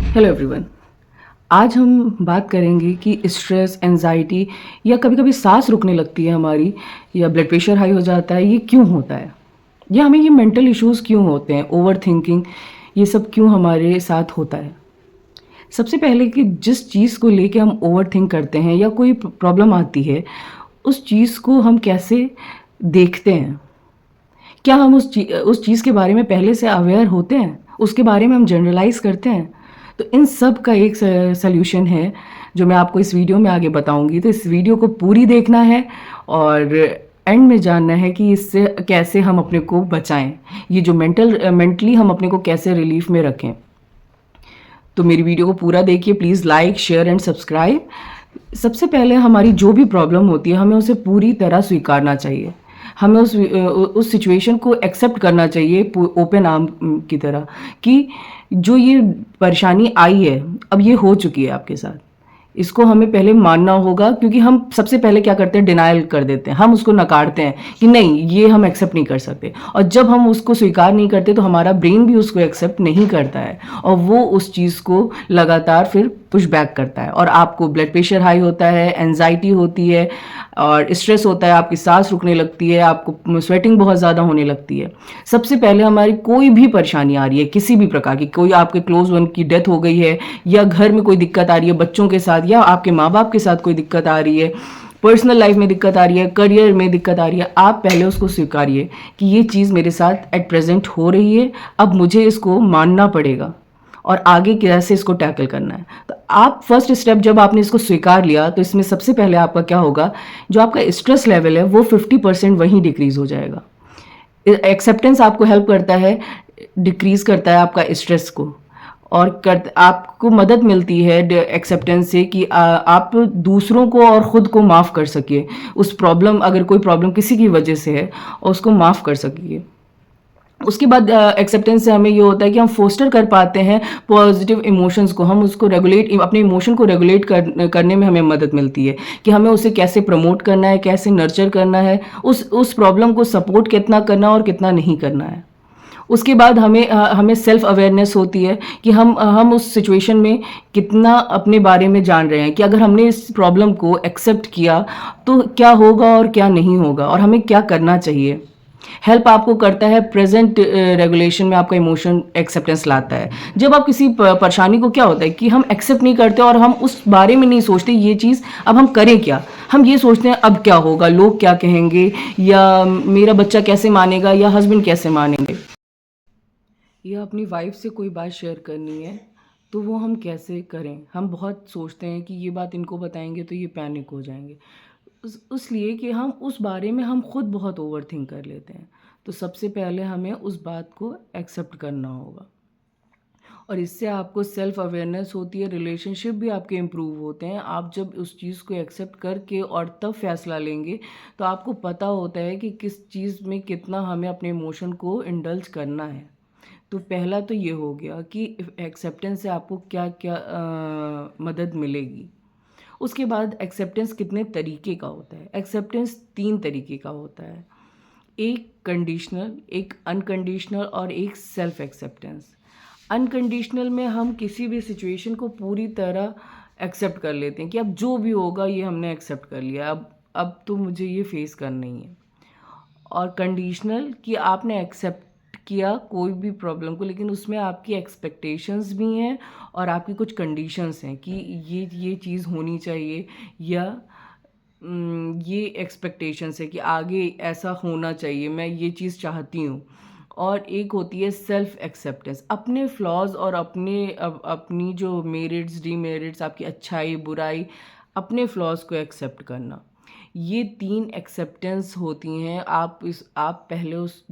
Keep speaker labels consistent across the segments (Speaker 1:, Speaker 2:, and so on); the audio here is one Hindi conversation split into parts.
Speaker 1: Hello everyone. आज हम बात करेंगे कि स्ट्रेस, एंजाइटी या कभी-कभी सांस रुकने लगती है हमारी या ब्लड प्रेशर हाई हो जाता है, ये क्यों होता है? या हमें ये मेंटल इश्यूज़ क्यों होते हैं? ओवरथिंकिंग ये सब क्यों हमारे साथ होता है? सबसे पहले कि जिस चीज़ को लेके हम ओवरथिंक करते हैं या कोई प्रॉब्लम आती है, उस चीज़ को हम कैसे देखते हैं? क्या हम उस चीज़ के बारे में पहले से अवेयर होते हैं? उसके बारे में हम जनरलाइज़ करते हैं? तो इन सब का एक सॉल्यूशन है, जो मैं आपको इस वीडियो में आगे बताऊँगी। तो इस वीडियो को पूरी देखना है और एंड में जानना है कि इससे कैसे हम अपने को बचाएँ। ये जो मेंटली हम अपने को कैसे रिलीफ़ में रखें। तो मेरी वीडियो को पूरा देखिए, please like, share and subscribe. सबसे पहले हमारी जो भी प्रॉब्लम होती है, हमें उसे पूरी तरह स्वीकारना चाहिए। हमें उस सिचुएशन को एक्सेप्ट करना चाहिए ओपन आर्म की तरह कि जो ये परेशानी आई है, अब ये हो चुकी है आपके साथ। इसको हमें पहले मानना होगा, क्योंकि हम सबसे पहले क्या करते हैं, डिनायल कर देते हैं। हम उसको नकारते हैं कि नहीं, ये हम एक्सेप्ट नहीं कर सकते। और जब हम उसको स्वीकार नहीं करते तो हमारा ब्रेन भी उसको एक्सेप्ट नहीं करता है और वो उस चीज़ को लगातार फिर पुश बैक करता है और आपको ब्लड प्रेशर हाई होता है, एंजाइटी होती है और स्ट्रेस होता है, आपकी सांस रुकने लगती है, आपको स्वेटिंग बहुत ज़्यादा होने लगती है। सबसे पहले हमारी कोई भी परेशानी आ रही है, किसी भी प्रकार की, कोई आपके क्लोज वन की डेथ हो गई है या घर में कोई दिक्कत आ रही है बच्चों के साथ या आपके माँ बाप के साथ कोई दिक्कत आ रही है, पर्सनल लाइफ में दिक्कत आ रही है, करियर में दिक्कत आ रही है, आप पहले उसको स्वीकारिए कि ये चीज़ मेरे साथ एट प्रेजेंट हो रही है, अब मुझे इसको मानना पड़ेगा और आगे कैसे इसको टैकल करना है। तो आप फर्स्ट स्टेप, जब आपने इसको स्वीकार लिया, तो इसमें सबसे पहले आपका क्या होगा, जो आपका स्ट्रेस लेवल है वो 50% वहीं डिक्रीज हो जाएगा। एक्सेप्टेंस आपको हेल्प करता है, डिक्रीज करता है आपका स्ट्रेस को और आपको मदद मिलती है एक्सेप्टेंस से कि आप दूसरों को और ख़ुद को माफ़ कर सकिए। उस प्रॉब्लम, अगर कोई प्रॉब्लम किसी की वजह से है, और उसको माफ़ कर सकिए। उसके बाद एक्सेप्टेंस से हमें ये होता है कि हम फोस्टर कर पाते हैं पॉजिटिव इमोशंस को। हम उसको रेगुलेट, अपने इमोशन को रेगुलेट करने में हमें मदद मिलती है कि हमें उसे कैसे प्रमोट करना है, कैसे नर्चर करना है, उस प्रॉब्लम को सपोर्ट कितना करना और कितना नहीं करना है। उसके बाद हमें सेल्फ अवेयरनेस होती है कि हम उस सिचुएशन में कितना अपने बारे में जान रहे हैं, कि अगर हमने इस प्रॉब्लम को एक्सेप्ट किया तो क्या होगा और क्या नहीं होगा और हमें क्या करना चाहिए। हेल्प आपको करता है प्रेजेंट रेगुलेशन में, आपका इमोशन एक्सेप्टेंस लाता है। जब आप किसी परेशानी को, क्या होता है कि हम एक्सेप्ट नहीं करते और हम उस बारे में नहीं सोचते ये चीज़ अब हम करें क्या। हम ये सोचते हैं अब क्या होगा, लोग क्या कहेंगे, या मेरा बच्चा कैसे मानेगा, या हस्बैंड कैसे मानेंगे, या अपनी वाइफ से कोई बात शेयर करनी है तो वो हम कैसे करें। हम बहुत सोचते हैं कि ये बात इनको बताएंगे तो ये पैनिक हो जाएंगे, इसलिए कि हम उस बारे में हम खुद बहुत ओवरथिंक कर लेते हैं। तो सबसे पहले हमें उस बात को एक्सेप्ट करना होगा और इससे आपको सेल्फ अवेयरनेस होती है, रिलेशनशिप भी आपके इम्प्रूव होते हैं। आप जब उस चीज़ को एक्सेप्ट करके और तब फैसला लेंगे तो आपको पता होता है कि किस चीज़ में कितना हमें अपने इमोशन को इंडल्ज करना है। तो पहला तो ये हो गया कि एक्सेप्टेंस से आपको क्या क्या मदद मिलेगी। उसके बाद एक्सेप्टेंस कितने तरीके का होता है। एक्सेप्टेंस 3 तरीके का होता है, एक कंडीशनल, एक अनकंडीशनल और एक सेल्फ एक्सेप्टेंस। अनकंडीशनल में हम किसी भी सिचुएशन को पूरी तरह एक्सेप्ट कर लेते हैं कि अब जो भी होगा ये हमने एक्सेप्ट कर लिया, अब तो मुझे ये फेस करना ही है। और कंडीशनल कि आपने एक्सेप्ट किया कोई भी प्रॉब्लम को, लेकिन उसमें आपकी एक्सपेक्टेशंस भी हैं और आपकी कुछ कंडीशंस हैं कि ये चीज़ होनी चाहिए, या ये एक्सपेक्टेशंस है कि आगे ऐसा होना चाहिए, मैं ये चीज़ चाहती हूँ। और एक होती है सेल्फ एक्सेप्टेंस, अपने फ्लॉज और अपनी जो मेरिट्स, डीमेरिट्स, आपकी अच्छाई बुराई, अपने फ्लॉज को एक्सेप्ट करना। ये 3 एक्सेप्टेंस होती हैं। आप पहले उस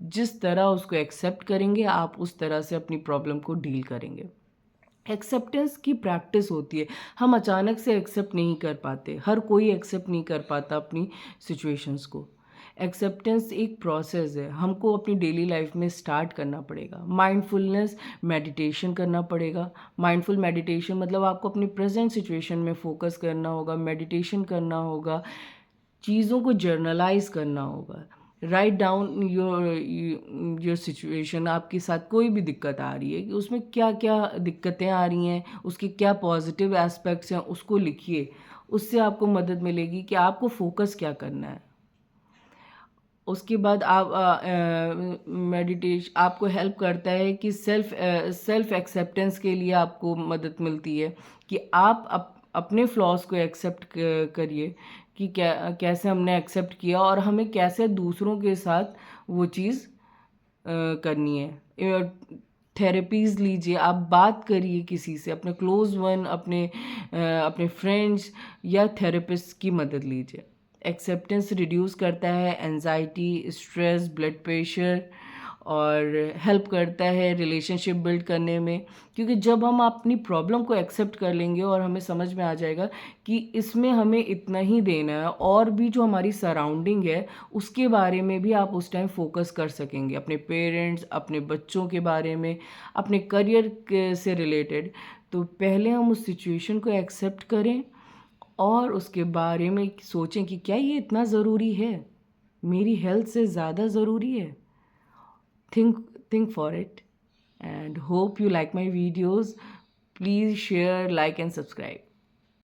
Speaker 1: जिस तरह उसको एक्सेप्ट करेंगे, आप उस तरह से अपनी प्रॉब्लम को डील करेंगे। एक्सेप्टेंस की प्रैक्टिस होती है, हम अचानक से एक्सेप्ट नहीं कर पाते, हर कोई एक्सेप्ट नहीं कर पाता अपनी सिचुएशंस को। एक्सेप्टेंस एक प्रोसेस है, हमको अपनी डेली लाइफ में स्टार्ट करना पड़ेगा। माइंडफुलनेस मेडिटेशन करना पड़ेगा। माइंडफुल मेडिटेशन मतलब आपको अपनी प्रेजेंट सिचुएशन में फोकस करना होगा, मेडिटेशन करना होगा, चीज़ों को जर्नलाइज करना होगा। राइट डाउन योर सिचुएशन, आपके साथ कोई भी दिक्कत आ रही है कि उसमें क्या क्या दिक्कतें आ रही हैं, उसके क्या पॉजिटिव एस्पेक्ट्स हैं, उसको लिखिए। उससे आपको मदद मिलेगी कि आपको फोकस क्या करना है। उसके बाद आप आपको हेल्प करता है कि सेल्फ एक्सेप्टेंस के लिए आपको मदद मिलती है कि आप अपने फ्लॉज को एक्सेप्ट करिए कि कैसे हमने एक्सेप्ट किया और हमें कैसे दूसरों के साथ वो चीज़ करनी है। थेरेपीज़ लीजिए, आप बात करिए किसी से, अपने क्लोज वन, अपने फ्रेंड्स या थेरेपिस्ट की मदद लीजिए। एक्सेप्टेंस रिड्यूस करता है एंजाइटी, स्ट्रेस, ब्लड प्रेशर और हेल्प करता है रिलेशनशिप बिल्ड करने में, क्योंकि जब हम अपनी प्रॉब्लम को एक्सेप्ट कर लेंगे और हमें समझ में आ जाएगा कि इसमें हमें इतना ही देना है और भी जो हमारी सराउंडिंग है उसके बारे में भी आप उस टाइम फोकस कर सकेंगे, अपने पेरेंट्स, अपने बच्चों के बारे में, अपने करियर से रिलेटेड। तो पहले हम उस सिचुएशन को एक्सेप्ट करें और उसके बारे में सोचें कि क्या ये इतना ज़रूरी है, मेरी हेल्थ से ज़्यादा ज़रूरी है। think for it and hope you like my videos. Please share, like and subscribe.